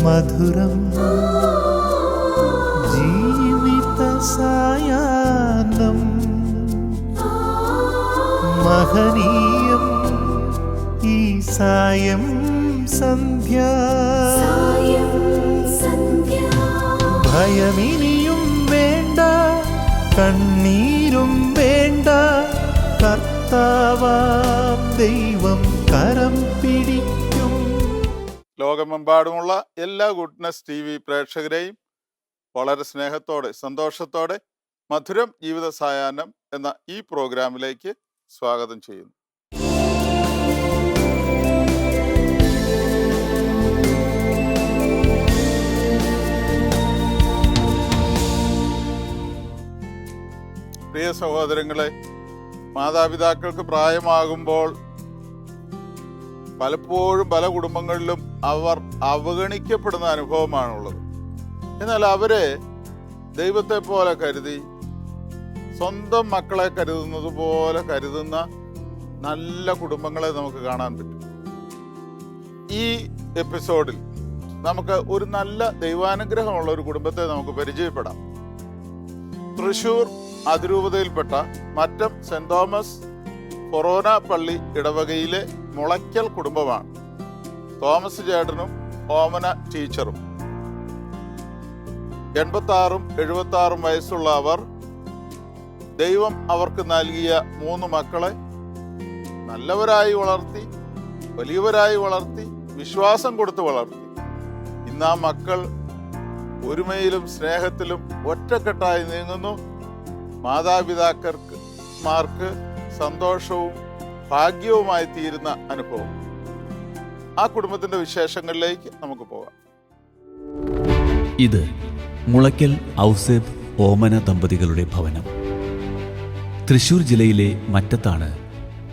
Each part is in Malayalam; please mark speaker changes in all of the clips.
Speaker 1: മധുരം ജീവിത സായാഹ്നം മഹനീയം ഈ സായം സന്ധ്യ ഭയമിനിയും വേണ്ട കണ്ണീരും വേണ്ട കർത്താവാം ദൈവം കരം പിടിക്കും.
Speaker 2: ലോകമെമ്പാടുമുള്ള എല്ലാ ഗുഡ്നസ് TV പ്രേക്ഷകരെയും വളരെ സ്നേഹത്തോടെ സന്തോഷത്തോടെ മധുരം ജീവിത സായാഹ്നം എന്ന ഈ പ്രോഗ്രാമിലേക്ക് സ്വാഗതം ചെയ്യുന്നു. പ്രിയ സഹോദരങ്ങളെ, മാതാപിതാക്കൾക്ക് പ്രായമാകുമ്പോൾ പലപ്പോഴും പല കുടുംബങ്ങളിലും അവർ അവഗണിക്കപ്പെടുന്ന അനുഭവമാണുള്ളത്. എന്നാൽ അവരെ ദൈവത്തെ പോലെ കരുതി സ്വന്തം മക്കളെ കരുതുന്നത് പോലെ കരുതുന്ന നല്ല കുടുംബങ്ങളെ നമുക്ക് കാണാൻ പറ്റും. ഈ എപ്പിസോഡിൽ നമുക്ക് ഒരു നല്ല ദൈവാനുഗ്രഹമുള്ള ഒരു കുടുംബത്തെ നമുക്ക് പരിചയപ്പെടാം. തൃശൂർ അതിരൂപതയിൽപ്പെട്ട മറ്റം സെന്റ് തോമസ് ഫൊറോന പള്ളി ഇടവകയിലെ മുളയ്ക്കൽ കുടുംബമാണ്. തോമസ് ചേട്ടനും ഓമന ടീച്ചറും. 86 76 വയസ്സുള്ള അവർ ദൈവം അവർക്ക് നൽകിയ 3 മക്കളെ നല്ലവരായി വളർത്തി, വലിയവരായി വളർത്തി, വിശ്വാസം കൊടുത്ത് വളർത്തി. ഇന്ന് ആ മക്കൾ ഒരുമയിലും സ്നേഹത്തിലും ഒറ്റക്കെട്ടായി നീങ്ങുന്നു. മാതാപിതാക്കന്മാർക്ക് സന്തോഷവും ഭാഗ്യവുമായി തീരുന്ന അനുഭവം. ആ കുടുംബത്തിന്റെ വിശേഷങ്ങളിലേക്ക് നമുക്ക് പോകാം.
Speaker 3: ഇത് മുളയ്ക്കൽ ഔസേബ് ഓമന ദമ്പതികളുടെ ഭവനം. തൃശൂർ ജില്ലയിലെ മറ്റത്താണ്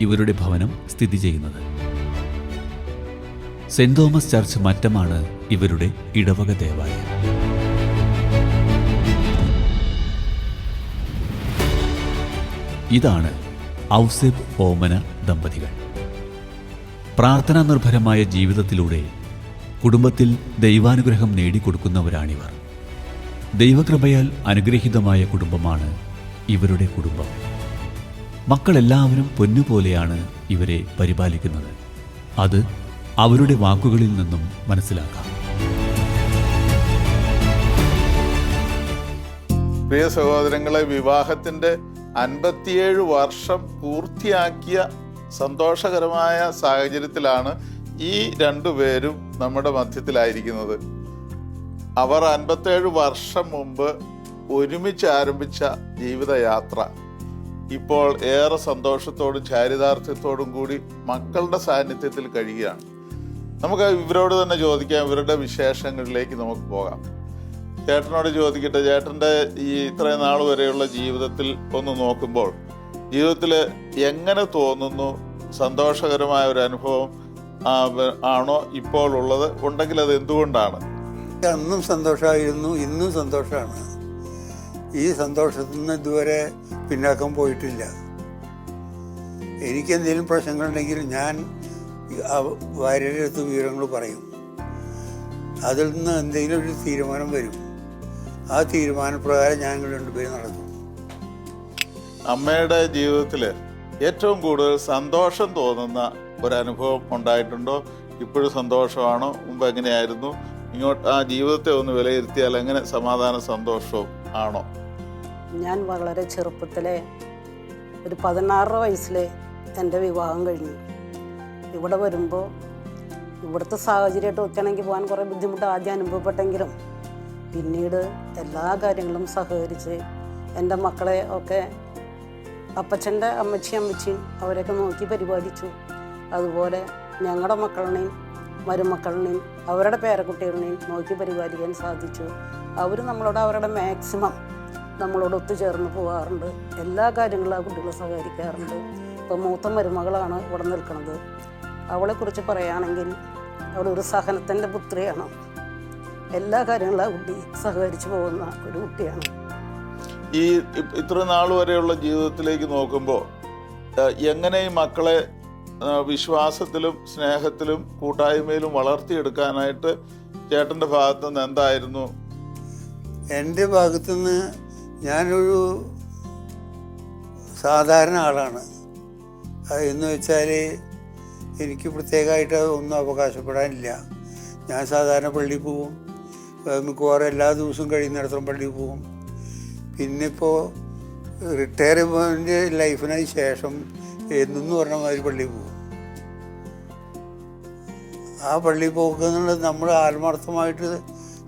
Speaker 3: ഇവരുടെ ഭവനം സ്ഥിതി ചെയ്യുന്നത്. സെന്റ് തോമസ് ചർച്ച് മറ്റമാണ് ഇവരുടെ ഇടവക ദേവാലയം. ഇതാണ് ഔസേബ് ഓമന ദമ്പതികൾ. പ്രാർത്ഥനാ നിർഭരമായ ജീവിതത്തിലൂടെ കുടുംബത്തിൽ ദൈവാനുഗ്രഹം നേടിക്കൊടുക്കുന്നവരാണിവർ. ദൈവകൃപയാൽ അനുഗ്രഹീതമായ കുടുംബമാണ് ഇവരുടെ കുടുംബം. മക്കളെല്ലാവരും പൊന്നുപോലെയാണ് ഇവരെ പരിപാലിക്കുന്നത്. അത് അവരുടെ വാക്കുകളിൽ നിന്നും മനസ്സിലാക്കാം.
Speaker 2: പ്രിയ സഹോദരങ്ങളെ, വിവാഹത്തിന്റെ 57 വർഷം പൂർത്തിയാക്കിയ സന്തോഷകരമായ സാഹചര്യത്തിലാണ് ഈ രണ്ടുപേരും നമ്മുടെ മധ്യത്തിലായിരിക്കുന്നത്. അവർ 57 വർഷം മുമ്പ് ഒരുമിച്ച് ആരംഭിച്ച ജീവിതയാത്ര ഇപ്പോൾ ഏറെ സന്തോഷത്തോടും ചാരിതാർത്ഥ്യത്തോടും കൂടി മക്കളുടെ സാന്നിധ്യത്തിൽ കഴിയുകയാണ്. നമുക്ക് ഇവരോട് തന്നെ ചോദിക്കാം, ഇവരുടെ വിശേഷങ്ങളിലേക്ക് നമുക്ക് പോകാം. ചേട്ടനോട് ചോദിക്കട്ടെ, ചേട്ടൻ്റെ ഈ ഇത്രയും നാൾ വരെയുള്ള ജീവിതത്തിൽ ഒന്ന് നോക്കുമ്പോൾ ജീവിതത്തിൽ എങ്ങനെ തോന്നുന്നു? സന്തോഷകരമായ ഒരു അനുഭവം ആണോ ഇപ്പോൾ ഉള്ളത്? ഉണ്ടെങ്കിൽ അത് എന്തുകൊണ്ടാണ്?
Speaker 4: അന്നും സന്തോഷമായിരുന്നു, ഇന്നും സന്തോഷമാണ്. ഈ സന്തോഷത്തിൽ നിന്ന് ഇതുവരെ പിന്നാക്കം പോയിട്ടില്ല. എനിക്കെന്തെങ്കിലും പ്രശ്നങ്ങളുണ്ടെങ്കിൽ ഞാൻ ഭാര്യയുടെ അടുത്ത് വിവരങ്ങൾ പറയും. അതിൽ നിന്ന് എന്തെങ്കിലും ഒരു തീരുമാനം വരും. ആ തീരുമാനപ്രകാരം ഞങ്ങൾ രണ്ടുപേരും നടക്കും.
Speaker 2: അമ്മയുടെ ജീവിതത്തിൽ ഏറ്റവും കൂടുതൽ സന്തോഷം തോന്നുന്ന ഒരനുഭവം ഉണ്ടായിട്ടുണ്ടോ? ഇപ്പോഴും സന്തോഷമാണോ? മുമ്പ് എങ്ങനെയായിരുന്നു? ഇങ്ങോട്ട് ആ ജീവിതത്തെ ഒന്ന് വിലയിരുത്തിയാൽ എങ്ങനെ സമാധാന സന്തോഷവും ആണോ?
Speaker 5: ഞാൻ വളരെ ചെറുപ്പത്തിലെ ഒരു 16 വയസ്സിൽ എൻ്റെ വിവാഹം കഴിഞ്ഞു. ഇവിടെ വരുമ്പോൾ ഇവിടുത്തെ സാഹചര്യമായിട്ട് ഒത്തിണങ്ങി പോകാൻ കുറേ ബുദ്ധിമുട്ട് ആദ്യം അനുഭവപ്പെട്ടെങ്കിലും പിന്നീട് എല്ലാ കാര്യങ്ങളും സഹകരിച്ച് എൻ്റെ മക്കളെ ഒക്കെ അപ്പച്ചൻ്റെ അമ്മച്ചിയും അവരെയൊക്കെ നോക്കി പരിപാലിച്ചു. അതുപോലെ ഞങ്ങളുടെ മക്കളിനെയും മരുമക്കളിനെയും അവരുടെ പേരക്കുട്ടികളെയും നോക്കി പരിപാലിക്കാൻ സാധിച്ചു. അവർ നമ്മളോട് അവരുടെ മാക്സിമം നമ്മളോട് ഒത്തുചേർന്ന് പോകാറുണ്ട്. എല്ലാ കാര്യങ്ങളും ആ കുട്ടികളെ സഹകരിക്കാറുണ്ട്. ഇപ്പോൾ മൂത്ത മരുമകളാണ് ഇവിടെ നിൽക്കുന്നത്. അവളെക്കുറിച്ച് പറയുകയാണെങ്കിൽ അവളൊരു സഹനത്തിൻ്റെ പുത്രിയാണ്. എല്ലാ കാര്യങ്ങളും ആ കുട്ടി സഹകരിച്ചു പോകുന്ന ഒരു കുട്ടിയാണ്.
Speaker 2: ഈ ഇത്ര നാൾ വരെയുള്ള ജീവിതത്തിലേക്ക് നോക്കുമ്പോൾ എങ്ങനെ ഈ മക്കളെ വിശ്വാസത്തിലും സ്നേഹത്തിലും കൂട്ടായ്മയിലും വളർത്തിയെടുക്കാനായിട്ട് ചേട്ടൻ്റെ ഭാഗത്തു നിന്ന് എന്തായിരുന്നു?
Speaker 4: എൻ്റെ ഭാഗത്തുനിന്ന് ഞാനൊരു സാധാരണ ആളാണ്. എന്ന് വെച്ചാൽ എനിക്ക് പ്രത്യേകമായിട്ട് ഒന്നും അവകാശപ്പെടാനില്ല. ഞാൻ സാധാരണ പള്ളിയിൽ പോവും, മിക്കവാറും എല്ലാ ദിവസവും കഴിയുന്നിടത്തോളം പള്ളിയിൽ പോവും. പിന്നെ ഇപ്പോൾ റിട്ടയർമെൻ്റ് ലൈഫിന് ശേഷം എന്നു പറഞ്ഞ മാതിരി പള്ളിയിൽ പോകും. ആ പള്ളിയിൽ പോകുക എന്നുള്ളത് നമ്മൾ ആത്മാർത്ഥമായിട്ട്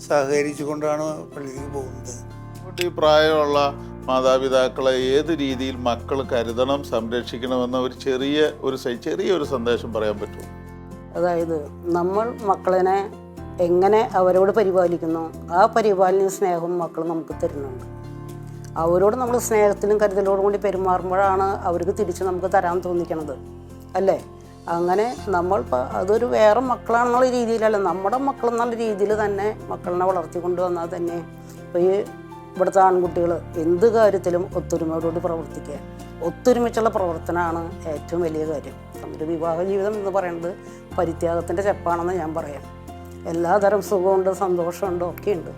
Speaker 4: സഹകരിച്ചു കൊണ്ടാണ് പള്ളിയിൽ പോകുന്നത്.
Speaker 2: ഈ പ്രായമുള്ള മാതാപിതാക്കളെ ഏത് രീതിയിൽ മക്കൾ കരുതണം, സംരക്ഷിക്കണമെന്ന ഒരു ചെറിയൊരു സന്ദേശം പറയാൻ പറ്റുമോ?
Speaker 5: അതായത് നമ്മൾ മക്കളെ എങ്ങനെ അവരോട് പരിപാലിക്കുന്നു, ആ പരിപാലന സ്നേഹവും മക്കൾ നമുക്ക് തരുന്നുണ്ട്. അവരോട് നമ്മൾ സ്നേഹത്തിലും കരുതലോടും കൂടി പെരുമാറുമ്പോഴാണ് അവർക്ക് തിരിച്ച് നമുക്ക് തരാൻ തോന്നിക്കണത്, അല്ലേ? അങ്ങനെ നമ്മൾ അതൊരു വേറെ മക്കളാണെന്നുള്ള രീതിയിലല്ല, നമ്മുടെ മക്കളെന്നുള്ള രീതിയിൽ തന്നെ മക്കളെ വളർത്തിക്കൊണ്ട് വന്നാൽ തന്നെ ഇപ്പോൾ ഈ ഇവിടുത്തെ ആൺകുട്ടികൾ എന്ത് കാര്യത്തിലും ഒത്തൊരുമയോടുകൂടി പ്രവർത്തിക്കുക, ഒത്തൊരുമിച്ചുള്ള പ്രവർത്തനമാണ് ഏറ്റവും വലിയ കാര്യം. ഒരു വിവാഹ ജീവിതം എന്ന് പറയുന്നത് പരിത്യാഗത്തിൻ്റെ ചെപ്പാണെന്ന് ഞാൻ പറയാം. എല്ലാതരം സുഖമുണ്ട്, സന്തോഷമുണ്ട്, ഒക്കെ ഉണ്ട്.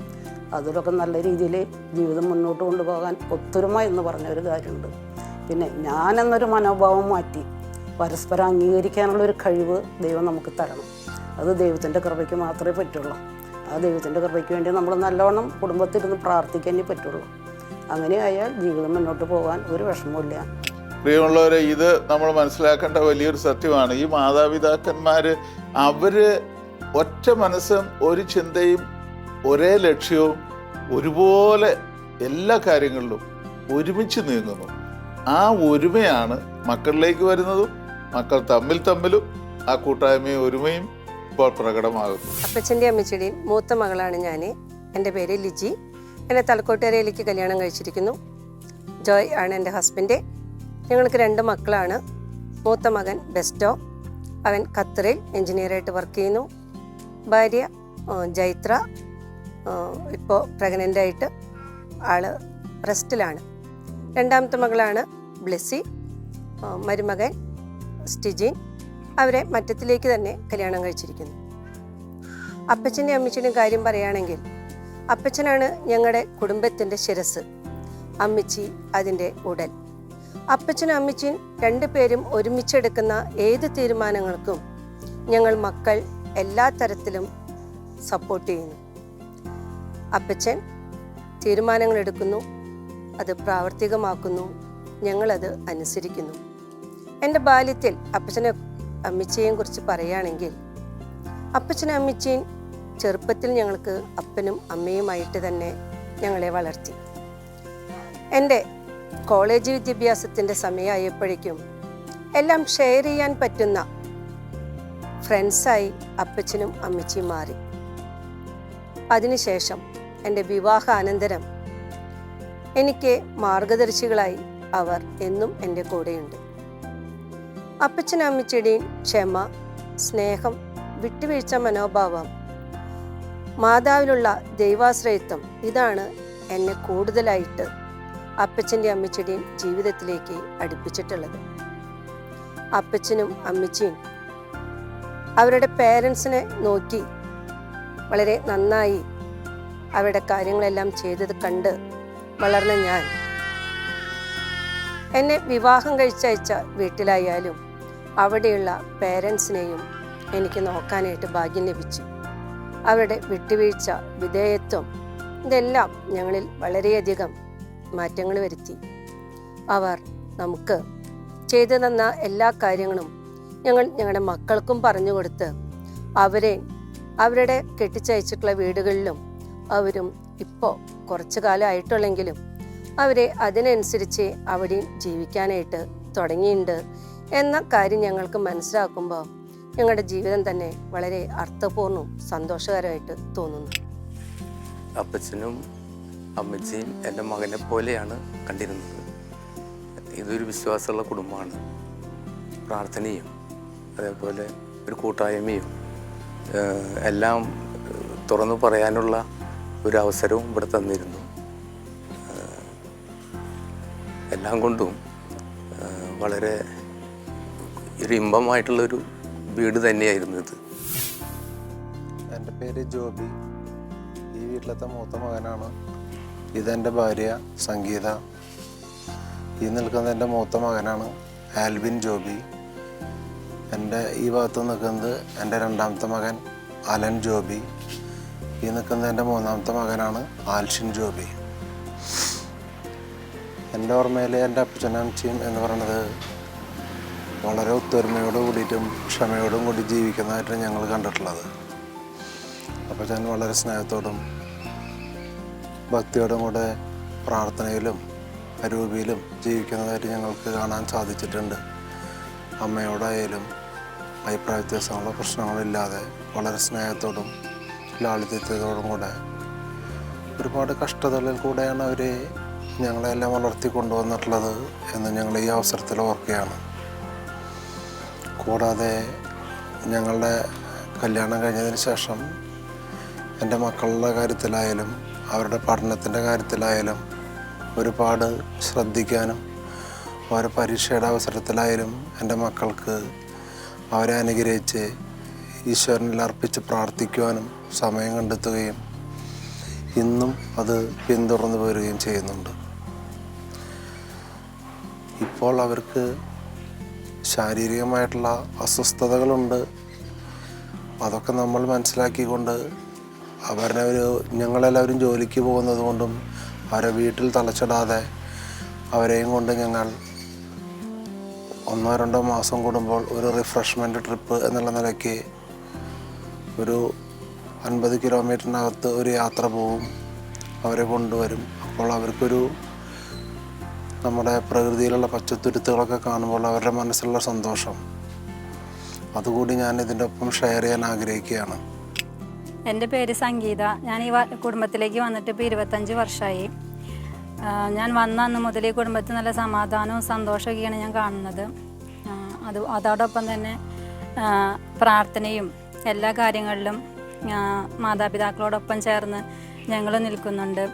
Speaker 5: അതിലൊക്കെ നല്ല രീതിയിൽ ജീവിതം മുന്നോട്ട് കൊണ്ടുപോകാൻ ഒത്തൊരുമ എന്ന് പറഞ്ഞൊരു കാര്യമുണ്ട്. പിന്നെ ഞാനെന്നൊരു മനോഭാവം മാറ്റി പരസ്പരം അംഗീകരിക്കാനുള്ളൊരു കഴിവ് ദൈവം നമുക്ക് തരണം. അത് ദൈവത്തിൻ്റെ കൃപയ്ക്ക് മാത്രമേ പറ്റുള്ളൂ. ആ ദൈവത്തിൻ്റെ കൃപയ്ക്ക് വേണ്ടി നമ്മൾ നല്ലവണ്ണം കുടുംബത്തിലിരുന്ന് പ്രാർത്ഥിക്കാനേ പറ്റുള്ളൂ. അങ്ങനെ ആയാൽ ജീവിതം മുന്നോട്ട് പോകാൻ ഒരു വിഷമമില്ല.
Speaker 2: പ്രിയമുള്ളവരെ, ഇത് നമ്മൾ മനസ്സിലാക്കേണ്ട വലിയൊരു സത്യമാണ്. ഈ മാതാപിതാക്കന്മാർ അവർ ഒറ്റ മനസ്സും ഒരു ചിന്തയും ഒരേ ലക്ഷ്യവും ഒരുപോലെ എല്ലാ കാര്യങ്ങളിലും ഒരുമിച്ച് നീങ്ങുന്നു. ആ ഒരുമയാണ് മക്കളിലേക്ക് വരുന്നതും മക്കൾ തമ്മിലും ആ കൂട്ടായ്മയും ഒരുമയും ഇപ്പോൾ പ്രകടമാകുന്നു.
Speaker 6: അപ്പച്ചൻ്റെ അമ്മച്ചിയുടെയും മൂത്ത മകളാണ് ഞാൻ. എൻ്റെ പേര് ലിജി. എന്നെ തലക്കോട്ടേരയിലേക്ക് കല്യാണം കഴിച്ചിരിക്കുന്നു. ജോയ് ആണ് എൻ്റെ ഹസ്ബൻഡ്. ഞങ്ങൾക്ക് 2 മക്കളാണ്. മൂത്ത മകൻ ബെസ്റ്റോ, അവൻ ഖത്തറിൽ എൻജിനീയറായിട്ട് വർക്ക് ചെയ്യുന്നു. ഭാര്യ ജൈത്ര, ഇപ്പോൾ പ്രഗ്നൻ്റായിട്ട് ആൾ റെസ്റ്റിലാണ്. 2ാമത്തെ മകളാണ് ബ്ലെസ്സി, മരുമകൻ സ്റ്റിജിൻ. അവരെ മറ്റത്തിലേക്ക് തന്നെ കല്യാണം കഴിച്ചിരിക്കുന്നു. അപ്പച്ചൻ്റെ അമ്മച്ചിയുടെയും കാര്യം പറയുകയാണെങ്കിൽ, അപ്പച്ചനാണ് ഞങ്ങളുടെ കുടുംബത്തിൻ്റെ ശിരസ്, അമ്മച്ചി അതിൻ്റെ ഉടൽ. അപ്പച്ചനും അമ്മച്ചിയും 2 പേരും ഒരുമിച്ചെടുക്കുന്ന ഏത് തീരുമാനങ്ങൾക്കും ഞങ്ങൾ മക്കൾ എല്ലാ തരത്തിലും സപ്പോർട്ട് ചെയ്യുന്നു. അപ്പച്ചൻ തീരുമാനങ്ങൾ എടുക്കുന്നു, അത് പ്രാവർത്തികമാക്കുന്നു, ഞങ്ങളത് അനുസരിക്കുന്നു. എൻ്റെ ബാല്യത്തിൽ അപ്പച്ചനും അമ്മച്ചിയെയും കുറിച്ച് പറയുകയാണെങ്കിൽ, അപ്പച്ചനും അമ്മച്ചിയും ചെറുപ്പത്തിൽ ഞങ്ങൾക്ക് അപ്പനും അമ്മയുമായിട്ട് തന്നെ ഞങ്ങളെ വളർത്തി. എൻ്റെ കോളേജ് വിദ്യാഭ്യാസത്തിൻ്റെ സമയമായപ്പോഴേക്കും എല്ലാം ഷെയർ ചെയ്യാൻ പറ്റുന്ന ഫ്രണ്ട്സായി അപ്പച്ചനും അമ്മച്ചിയും മാറി. അതിനുശേഷം എൻ്റെ വിവാഹാനന്തരം എനിക്ക് മാർഗദർശികളായി അവർ എന്നും എൻ്റെ കൂടെയുണ്ട്. അപ്പച്ചനും അമ്മച്ചിയുടെയും ക്ഷമ, സ്നേഹം, വിട്ടുവീഴ്ച മനോഭാവം, മാതാവിലുള്ള ദൈവാശ്രയത്വം, ഇതാണ് എന്നെ കൂടുതലായിട്ട് അപ്പച്ചൻ്റെ അമ്മച്ചിയുടെയും ജീവിതത്തിലേക്ക് അടുപ്പിച്ചിട്ടുള്ളത്. അപ്പച്ചനും അമ്മച്ചിയും അവരുടെ പേരൻസിനെ നോക്കി വളരെ നന്നായി അവരുടെ കാര്യങ്ങളെല്ലാം ചെയ്തത് കണ്ട് വളർന്ന ഞാൻ, എന്നെ വിവാഹം കഴിച്ചയച്ച വീട്ടിലായാലും അവിടെയുള്ള പേരൻസിനെയും എനിക്ക് നോക്കാനായിട്ട് ഭാഗ്യം ലഭിച്ചു. അവരുടെ വിട്ടുവീഴ്ച, വിധേയത്വം, ഇതെല്ലാം ഞങ്ങളിൽ വളരെയധികം മാറ്റങ്ങൾ വരുത്തി. അവർ നമുക്ക് ചെയ്തു തന്ന എല്ലാ കാര്യങ്ങളും ഞങ്ങൾ ഞങ്ങളുടെ മക്കൾക്കും പറഞ്ഞു കൊടുത്ത് അവരെ അവരുടെ കെട്ടിച്ചയച്ചിട്ടുള്ള വീടുകളിലും അവരും ഇപ്പോൾ കുറച്ചു കാലമായിട്ടുള്ളെങ്കിലും അവരെ അതിനനുസരിച്ച് അവിടെയും ജീവിക്കാനായിട്ട് തുടങ്ങിയിട്ടുണ്ട് എന്ന കാര്യം ഞങ്ങൾക്ക് മനസ്സിലാക്കുമ്പോൾ ഞങ്ങളുടെ ജീവിതം തന്നെ വളരെ അർത്ഥപൂർണ്ണവും സന്തോഷകരമായിട്ട് തോന്നുന്നു.
Speaker 7: അപ്പച്ചനും അമ്മച്ചിയും എൻ്റെ മകനെ പോലെയാണ് കണ്ടിരുന്നത്. ഇതൊരു വിശ്വാസമുള്ള കുടുംബമാണ്. പ്രാർത്ഥനയും അതേപോലെ ഒരു കൂട്ടായ്മയും എല്ലാം തുറന്നു പറയാനുള്ള ഒരു അവസരവും ഇവിടെ തന്നിരുന്നു. എല്ലാം കൊണ്ടും വളരെ ഒരു ഇമ്പമായിട്ടുള്ളൊരു വീട് തന്നെയായിരുന്നു ഇത്.
Speaker 8: എൻ്റെ പേര് ജോബി. ഈ വീട്ടിലത്തെ മൂത്ത മകനാണ്. ഇതെൻ്റെ ഭാര്യ സംഗീത. ഈ നിൽക്കുന്നത് എൻ്റെ മൂത്ത മകനാണ് ആൽവിൻ ജോബി. എൻ്റെ ഈ ഭാഗത്ത് നിൽക്കുന്നത് എൻ്റെ രണ്ടാമത്തെ മകൻ അലൻ ജോബി. ഈ നിൽക്കുന്നത് എൻ്റെ മൂന്നാമത്തെ മകനാണ് ആൽഷിൻ ജോബി. എൻ്റെ ഓർമ്മയിൽ എൻ്റെ അപ്പച്ചനും അമ്മച്ചിയും എന്ന് പറയുന്നത് വളരെ ഒത്തൊരുമയോട് കൂടിയിട്ടും ക്ഷമയോടും കൂടി ജീവിക്കുന്നതായിട്ട് ഞങ്ങൾ കണ്ടിട്ടുള്ളത്. അപ്പച്ചൻ വളരെ സ്നേഹത്തോടും ഭക്തിയോടും കൂടെ പ്രാർത്ഥനയിലും അരൂപിയിലും ജീവിക്കുന്നതായിട്ട് ഞങ്ങൾക്ക് കാണാൻ സാധിച്ചിട്ടുണ്ട്. അമ്മയോടായാലും അഭിപ്രായ വ്യത്യാസങ്ങളോ പ്രശ്നങ്ങളില്ലാതെ വളരെ സ്നേഹത്തോടും ലാളിത്യത്തോടും കൂടെ ഒരുപാട് കഷ്ടതകളിൽ കൂടെയാണ് അവർ ഞങ്ങളെല്ലാം വളർത്തി കൊണ്ടുവന്നിട്ടുള്ളത് എന്ന് ഞങ്ങൾ ഈ അവസരത്തിൽ ഓർക്കുകയാണ്. കൂടാതെ ഞങ്ങളുടെ കല്യാണം കഴിഞ്ഞതിന് ശേഷം എൻ്റെ മക്കളുടെ കാര്യത്തിലായാലും അവരുടെ പഠനത്തിൻ്റെ കാര്യത്തിലായാലും ഒരുപാട് ശ്രദ്ധിക്കാനും ഓരോ പരീക്ഷയുടെ അവസരത്തിലായാലും എൻ്റെ മക്കൾക്ക് അവരെ അനുഗ്രഹിച്ച് ഈശ്വരനിൽ അർപ്പിച്ച് പ്രാർത്ഥിക്കുവാനും സമയം കണ്ടെത്തുകയും ഇന്നും അത് പിന്തുടർന്നു പോരുകയും ചെയ്യുന്നുണ്ട്. ഇപ്പോൾ അവർക്ക് ശാരീരികമായിട്ടുള്ള അസ്വസ്ഥതകളുണ്ട്. അതൊക്കെ നമ്മൾ മനസ്സിലാക്കിക്കൊണ്ട് ഞങ്ങളെല്ലാവരും ജോലിക്ക് പോകുന്നത് കൊണ്ടും അവരെ വീട്ടിൽ തളച്ചിടാതെ അവരെയും കൊണ്ട് ഞങ്ങൾ 1-2 മാസം കൂടുമ്പോൾ ഒരു റിഫ്രഷ്മെൻറ്റ് ട്രിപ്പ് എന്നുള്ള നിലയ്ക്ക് ഒരു 50 കിലോമീറ്ററിനകത്ത് ഒരു യാത്ര പോവും. അവരെ കൊണ്ടുവരും. അപ്പോൾ അവർക്കൊരു നമ്മുടെ പ്രകൃതിയിലുള്ള പച്ചത്തുരുത്തുകളൊക്കെ കാണുമ്പോൾ അവരുടെ മനസ്സിലുള്ള സന്തോഷം അതുകൂടി ഞാൻ ഇതിൻ്റെ ഒപ്പം ഷെയർ ചെയ്യാൻ ആഗ്രഹിക്കുകയാണ്.
Speaker 9: എൻ്റെ പേര് സംഗീത. ഞാൻ ഈ കുടുംബത്തിലേക്ക് വന്നിട്ട് ഇപ്പോൾ 25 വർഷമായി. ഞാൻ വന്ന അന്ന് മുതൽ ഈ കുടുംബത്തിൽ നല്ല സമാധാനവും സന്തോഷമൊക്കെയാണ് ഞാൻ കാണുന്നത്. അതോടൊപ്പം തന്നെ പ്രാർത്ഥനയും എല്ലാ കാര്യങ്ങളിലും മാതാപിതാക്കളോടൊപ്പം ചേർന്ന് ഞങ്ങൾ നിൽക്കുന്നുണ്ട്.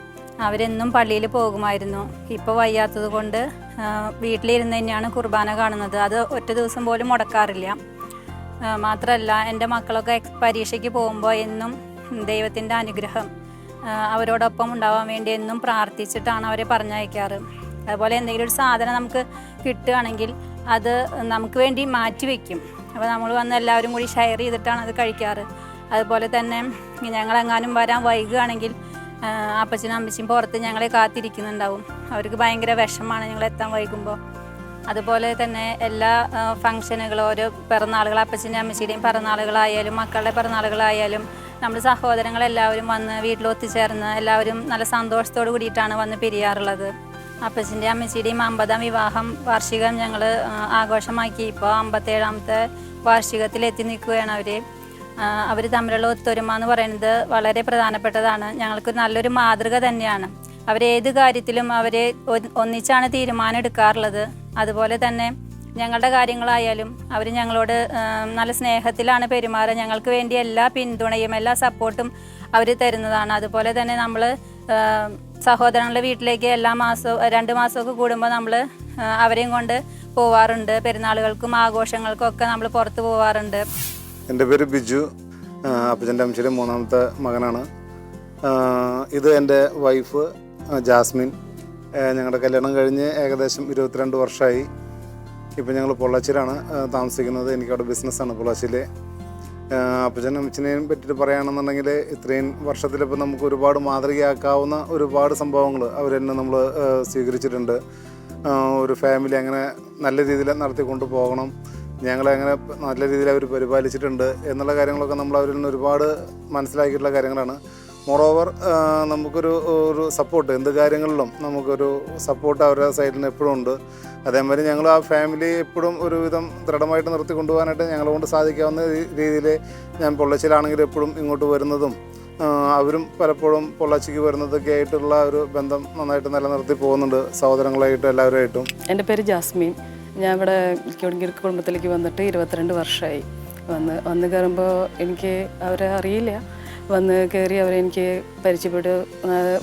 Speaker 9: അവരെന്നും പള്ളിയിൽ പോകുമായിരുന്നു. ഇപ്പോൾ വയ്യാത്തത് കൊണ്ട് വീട്ടിലിരുന്ന് തന്നെയാണ് കുർബാന കാണുന്നത്. അത് ഒറ്റ ദിവസം പോലും മുടക്കാറില്ല. മാത്രമല്ല എൻ്റെ മക്കളൊക്കെ പരീക്ഷയ്ക്ക് പോകുമ്പോൾ എന്നും ദൈവത്തിൻ്റെ അനുഗ്രഹം അവരോടൊപ്പം ഉണ്ടാവാൻ വേണ്ടി എന്നും പ്രാർത്ഥിച്ചിട്ടാണ് അവരെ പറഞ്ഞയക്കാറ്. അതുപോലെ എന്തെങ്കിലും ഒരു സാധനം നമുക്ക് കിട്ടുകയാണെങ്കിൽ അത് നമുക്ക് വേണ്ടി മാറ്റി വയ്ക്കും. അപ്പോൾ നമ്മൾ വന്ന് എല്ലാവരും കൂടി ഷെയർ ചെയ്തിട്ടാണ് അത് കഴിക്കാറ്. അതുപോലെ തന്നെ ഞങ്ങളെങ്ങാനും വരാൻ വൈകുകയാണെങ്കിൽ അപ്പച്ചനും അമ്മച്ചിയും പുറത്ത് ഞങ്ങളെ കാത്തിരിക്കുന്നുണ്ടാവും. അവർക്ക് ഭയങ്കര വിഷമമാണ് ഞങ്ങൾ എത്താൻ വൈകുമ്പോൾ. അതുപോലെ തന്നെ എല്ലാ ഫംഗ്ഷനുകളും ഓരോ പിറന്നാളുകൾ അപ്പച്ചൻ്റെ അമ്മച്ചിയുടെയും പിറന്നാളുകളായാലും മക്കളുടെ പിറന്നാളുകളായാലും നമ്മൾ സഹോദരങ്ങളെല്ലാവരും വന്ന് വീട്ടിലൊത്തുചേർന്ന് എല്ലാവരും നല്ല സന്തോഷത്തോട് കൂടിയിട്ടാണ് വന്ന് പിരിയാറുള്ളത്. അപ്പച്ചൻ്റെ അമ്മച്ചിയുടെയും 50-ാം വിവാഹം വാർഷികം ഞങ്ങൾ ആഘോഷമാക്കി. ഇപ്പോൾ 57-ാമത്തെ വാർഷികത്തിലെത്തി നിൽക്കുകയാണ് അവർ തമ്മിലുള്ള ഒത്തൊരുമ എന്ന് പറയുന്നത് വളരെ പ്രധാനപ്പെട്ടതാണ്. ഞങ്ങൾക്ക് നല്ലൊരു മാതൃക തന്നെയാണ്. അവരേത് കാര്യത്തിലും അവരെ ഒന്നിച്ചാണ് തീരുമാനം എടുക്കാറുള്ളത്. അതുപോലെ തന്നെ ഞങ്ങളുടെ കാര്യങ്ങളായാലും അവർ ഞങ്ങളോട് നല്ല സ്നേഹത്തിലാണ് പെരുമാറുക. ഞങ്ങൾക്ക് വേണ്ടി എല്ലാ പിന്തുണയും എല്ലാ സപ്പോർട്ടും അവർ തരുന്നതാണ്. അതുപോലെ തന്നെ നമ്മൾ സഹോദരങ്ങളുടെ വീട്ടിലേക്ക് എല്ലാ മാസവും 2 മാസമൊക്കെ കൂടുമ്പോൾ നമ്മൾ അവരെയും കൊണ്ട് പോവാറുണ്ട്. പെരുന്നാളുകൾക്കും ആഘോഷങ്ങൾക്കും ഒക്കെ നമ്മൾ പുറത്ത് പോവാറുണ്ട്.
Speaker 10: എൻ്റെ പേര് ബിജു. അപ്പച്ചൻ്റെ അമ്മച്ചിയുടെ 3ാമത്തെ മകനാണ്. ഇത് എൻ്റെ വൈഫ് ജാസ്മിൻ. ഞങ്ങളുടെ കല്യാണം കഴിഞ്ഞ് ഏകദേശം 22 വർഷമായി. ഇപ്പം ഞങ്ങൾ പൊള്ളാച്ചിയിലാണ് താമസിക്കുന്നത്. എനിക്കവിടെ ബിസിനസ്സാണ് പൊള്ളാച്ചിയിൽ. അപ്പച്ചനും അമ്മച്ചിനെയും പറ്റിയിട്ട് പറയുകയാണെന്നുണ്ടെങ്കിൽ ഇത്രയും വർഷത്തിലിപ്പോൾ നമുക്ക് ഒരുപാട് മാതൃകയാക്കാവുന്ന ഒരുപാട് സംഭവങ്ങൾ അവരെന്നെ നമ്മൾ സ്വീകരിച്ചിട്ടുണ്ട്. ഒരു ഫാമിലി അങ്ങനെ നല്ല രീതിയിൽ നടത്തിക്കൊണ്ട് പോകണം, ഞങ്ങളെ അങ്ങനെ നല്ല രീതിയിൽ അവർ പരിപാലിച്ചിട്ടുണ്ട് എന്നുള്ള കാര്യങ്ങളൊക്കെ നമ്മൾ അവരിൽ നിന്ന് ഒരുപാട് മനസ്സിലാക്കിയിട്ടുള്ള കാര്യങ്ങളാണ്. മോറോവർ നമുക്കൊരു സപ്പോർട്ട് എന്ത് കാര്യങ്ങളിലും നമുക്കൊരു സപ്പോർട്ട് അവരുടെ സൈഡിൽ നിന്ന് എപ്പോഴും ഉണ്ട്. അതേമാതിരി ഞങ്ങൾ ആ ഫാമിലി എപ്പോഴും ഒരുവിധം ദൃഢമായിട്ട് നിർത്തി കൊണ്ടുപോകാനായിട്ട് ഞങ്ങളെ കൊണ്ട് സാധിക്കാവുന്ന രീതിയിൽ ഞാൻ പൊള്ളച്ചിലാണെങ്കിൽ എപ്പോഴും ഇങ്ങോട്ട് വരുന്നതും അവരും പലപ്പോഴും പൊള്ളാച്ചിക്ക് വരുന്നതൊക്കെ ആയിട്ടുള്ള ഒരു ബന്ധം നന്നായിട്ട് നിലനിർത്തി പോകുന്നുണ്ട് സഹോദരങ്ങളായിട്ടും എല്ലാവരുമായിട്ടും.
Speaker 11: എൻ്റെ പേര് ജാസ്മിൻ. ഞാൻ ഇവിടെ കിഴക്കിരി കുടുംബത്തിലേക്ക് വന്നിട്ട് 22 വർഷമായി. വന്ന് കയറുമ്പോൾ എനിക്ക് അവരെ അറിയില്ല. വന്ന് കയറി അവരെനിക്ക് പരിചയപ്പെട്ട്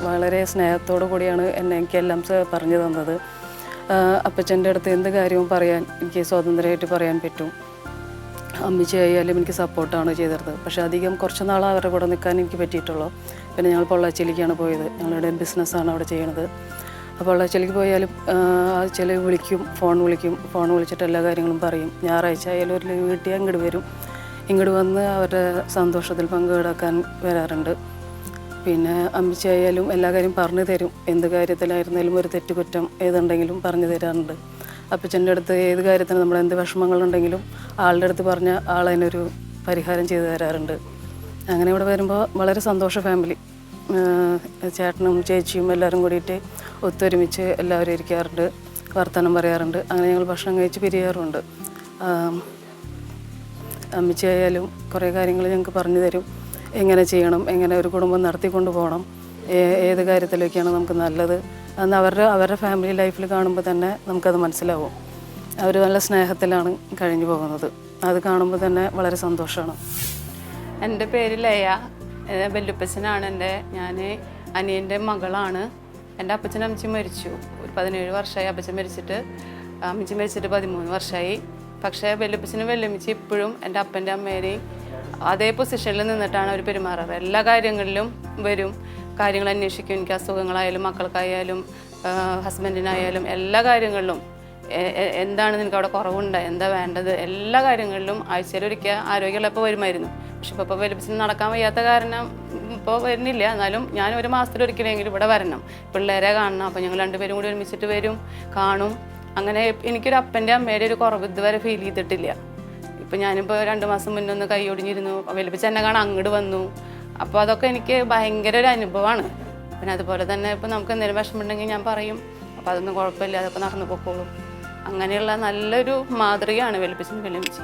Speaker 11: വളരെ സ്നേഹത്തോടു കൂടിയാണ് എനിക്കെല്ലാം പറഞ്ഞു തന്നത്. അപ്പച്ചൻ്റെ അടുത്ത് എന്ത് കാര്യവും പറയാൻ എനിക്ക് സ്വാതന്ത്ര്യമായിട്ട് പറയാൻ പറ്റും. അമ്മച്ചി ആയാലും എനിക്ക് സപ്പോർട്ടാണ് ചെയ്തിരുന്നത്. പക്ഷേ അധികം കുറച്ച് നാൾ അവരുടെ കൂടെ നിൽക്കാൻ എനിക്ക് പറ്റിയിട്ടുള്ളൂ. പിന്നെ ഞങ്ങൾ പൊള്ളാച്ചിയിലേക്കാണ് പോയത്. ഞങ്ങളുടെ ബിസിനസ്സാണ് അവിടെ ചെയ്യണത്. അപ്പോൾ പൊള്ളാച്ചിയിലേക്ക് പോയാലും ചില ഫോൺ വിളിച്ചിട്ട് എല്ലാ കാര്യങ്ങളും പറയും. ഞായറാഴ്ച ആയാലും ഒരു ലീവ് കിട്ടിയാൽ ഇങ്ങോട്ട് വരും. ഇങ്ങോട്ട് വന്ന് അവരുടെ സന്തോഷത്തിൽ പങ്കെടുക്കാൻ വരാറുണ്ട്. പിന്നെ അമ്മച്ചി ആയാലും എല്ലാ കാര്യം പറഞ്ഞു തരും. എന്ത് കാര്യത്തിലായിരുന്നാലും ഒരു തെറ്റുകുറ്റം ഏതുണ്ടെങ്കിലും പറഞ്ഞു തരാറുണ്ട്. അപ്പച്ചൻ്റെ അടുത്ത് ഏത് കാര്യത്തിന് നമ്മൾ എന്ത് വിഷമങ്ങളുണ്ടെങ്കിലും ആളുടെ അടുത്ത് പറഞ്ഞാൽ ആളതിനൊരു പരിഹാരം ചെയ്തു തരാറുണ്ട്. അങ്ങനെ ഇവിടെ വരുമ്പോൾ വളരെ സന്തോഷ ഫാമിലി. ചേട്ടനും ചേച്ചിയും എല്ലാവരും കൂടിയിട്ട് ഒത്തൊരുമിച്ച് എല്ലാവരും ഇരിക്കാറുണ്ട്, വർത്തമാനം പറയാറുണ്ട്. അങ്ങനെ ഞങ്ങൾ ഭക്ഷണം കഴിച്ച് പിരിയാറുമുണ്ട്. അമ്മച്ചി ആയാലും കുറേ കാര്യങ്ങൾ ഞങ്ങൾക്ക് പറഞ്ഞു തരും. എങ്ങനെ ചെയ്യണം, എങ്ങനെ ഒരു കുടുംബം നടത്തിക്കൊണ്ട് പോകണം, ഏത് കാര്യത്തിലേക്കാണ് നമുക്ക് നല്ലത് എന്ന് അവരുടെ ഫാമിലി ലൈഫിൽ കാണുമ്പോൾ തന്നെ നമുക്കത് മനസ്സിലാവും. അവർ നല്ല സ്നേഹത്തിലാണ് കഴിഞ്ഞു പോകുന്നത്. അത് കാണുമ്പോൾ തന്നെ വളരെ സന്തോഷമാണ്.
Speaker 12: എൻ്റെ പേര് ലയ. വല്യപ്പച്ചനാണ് ഞാൻ അനിയൻ്റെ മകളാണ്. എൻ്റെ അപ്പച്ചനും അമ്മച്ചി മരിച്ചു. ഒരു 17 വർഷമായി അപ്പച്ചൻ മരിച്ചിട്ട്. അമ്മച്ചി മരിച്ചിട്ട് 13 വർഷമായി. പക്ഷേ വല്യപ്പച്ചനും വല്യമ്മച്ചി ഇപ്പോഴും എൻ്റെ അപ്പൻ്റെ അമ്മേനെയും അതേ പൊസിഷനിൽ നിന്നിട്ടാണ് അവർ പെരുമാറാറ്. എല്ലാ കാര്യങ്ങളിലും വരും, കാര്യങ്ങൾ അന്വേഷിക്കും. എനിക്ക് അസുഖങ്ങളായാലും മക്കൾക്കായാലും ഹസ്ബൻഡിനായാലും എല്ലാ കാര്യങ്ങളിലും എന്താണ് നിനക്ക് അവിടെ കുറവുണ്ട്, എന്താ വേണ്ടത്, എല്ലാ കാര്യങ്ങളിലും ആഴ്ചയിലൊരിക്കൽ ആരോഗ്യമുള്ളപ്പോൾ വരുമായിരുന്നു. പക്ഷെ ഇപ്പോൾ വലുപ്പിച്ച് നടക്കാൻ വയ്യാത്ത കാരണം ഇപ്പോൾ വരുന്നില്ല. എന്നാലും ഞാൻ ഒരു മാസത്തിലൊരിക്കലെങ്കിലും ഇവിടെ വരണം, പിള്ളേരെ കാണണം. അപ്പോൾ ഞങ്ങൾ രണ്ടുപേരും കൂടി ഒരുമിച്ചിട്ട് വരും, കാണും. അങ്ങനെ എനിക്കൊരു അപ്പൻ്റെ അമ്മയുടെ ഒരു കുറവ് ഇതുവരെ ഫീൽ ചെയ്തിട്ടില്ല. ഇപ്പം ഞാനിപ്പോൾ 2 മാസം മുന്നേ ഒന്ന് കൈ ഒടിഞ്ഞിരുന്നു. വലുപ്പിച്ച് എന്നെ കാണാൻ അങ്ങോട്ട് വന്നു. അപ്പോൾ അതൊക്കെ എനിക്ക് ഭയങ്കര ഒരു അനുഭവമാണ്. പിന്നെ അതുപോലെ തന്നെ ഇപ്പോൾ നമുക്ക് എന്തെങ്കിലും വിഷമമുണ്ടെങ്കിൽ ഞാൻ പറയും, അപ്പോൾ അതൊന്നും കുഴപ്പമില്ല, അതൊക്കെ നടന്നു പൊക്കോളും. അങ്ങനെയുള്ള നല്ലൊരു മാതൃകയാണ് വല്യപ്പച്ചനും വല്യമ്മച്ചി.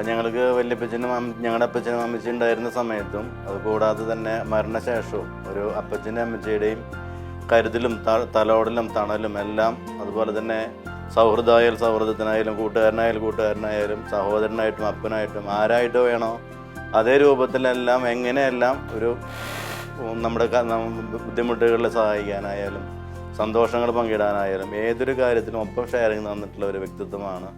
Speaker 13: ഞങ്ങൾക്ക് വല്യപ്പച്ചനും ഞങ്ങളുടെ അപ്പച്ചനും അമ്മച്ചി ഉണ്ടായിരുന്ന സമയത്തും അതുകൂടാതെ തന്നെ മരണശേഷവും ഒരു അപ്പച്ചൻ്റെ അമ്മച്ചിയുടെയും കരുതലും തലോടലും തണലും എല്ലാം, അതുപോലെ തന്നെ സൗഹൃദമായാലും സൗഹൃദത്തിനായാലും കൂട്ടുകാരനായാലും സഹോദരനായിട്ടും അപ്പനായിട്ടും ആരായിട്ട് വേണോ അതേ രൂപത്തിലെല്ലാം എങ്ങനെയെല്ലാം ഒരു നമ്മുടെ ബുദ്ധിമുട്ടുകളിൽ സഹായിക്കാനായാലും സന്തോഷങ്ങൾ പങ്കിടാനായാലും ഏതൊരു കാര്യത്തിനും ഒപ്പം ഷെയറിങ് തന്നിട്ടുള്ള ഒരു വ്യക്തിത്വമാണ്